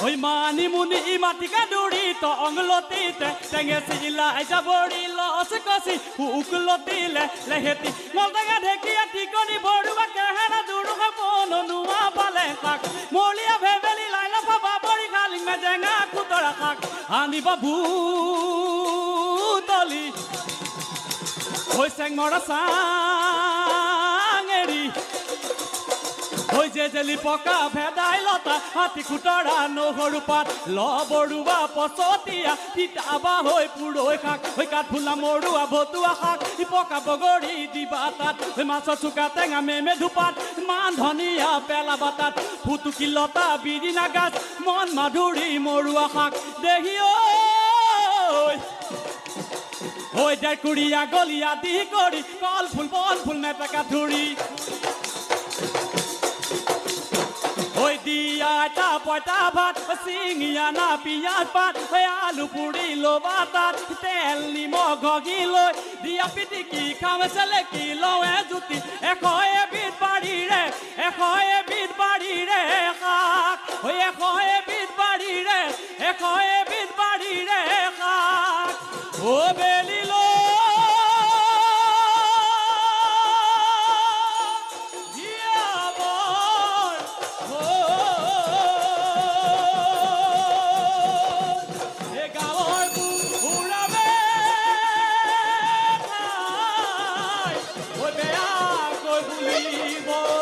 ওই মানি মুনি মাটিকা দৌড়ি তো অংলতিতে টেঙে চিলাই যাবৰি লছ কচি উকলতিলে লেহেতি মলটেঙা ঢেকীয়া টিকনি বৰুৱা কেহেৰা দুৰুহা বননুৱা পালে শাক মলিয়া ভেবেলি লাইলা পাবা বৰি খালি মেজেঙা কুতৰা শাক আনি বাবু তলি ওই চেংমৰা চাঙেৰি ওই যে জেলি পকা ভেদাইলতা হাতী খুতৰা নহৰু পাত লবৰুৱা পচতীয়া তিতাবা হৈ পুৰৈ শাক হৈ কাঠফুলা মৰুৱা ভতুৱা শাক পকা বগৰী দিবা তাত মাছৰ চুকা টেঙা মেমে ধুপাত মান ধনিয়া পেলাবা তাত ফুটুকি লতা বিৰিণা গাছ মন মাধুৰী মৰুৱা শাক দেহি ঐ ডেকুৰিয়া গলিয়া দি কৰি কল ফুল বল ফুল মেপেকা ধুৰি ওই দিয়া তা পয়তা ভাত সিঙিয়া না পিয়াজ পাত ওই আলু পুৰি লবা তাত তেল নিমখ ঘগি লৈ দিয়া পিটিকি খাম চেলে কি লৱে জুতি এশ এবিধ বাঢ়িৰে শাক ওই এশ এবিধ বাঢ়িৰে শাক ও বেলি লো Boy,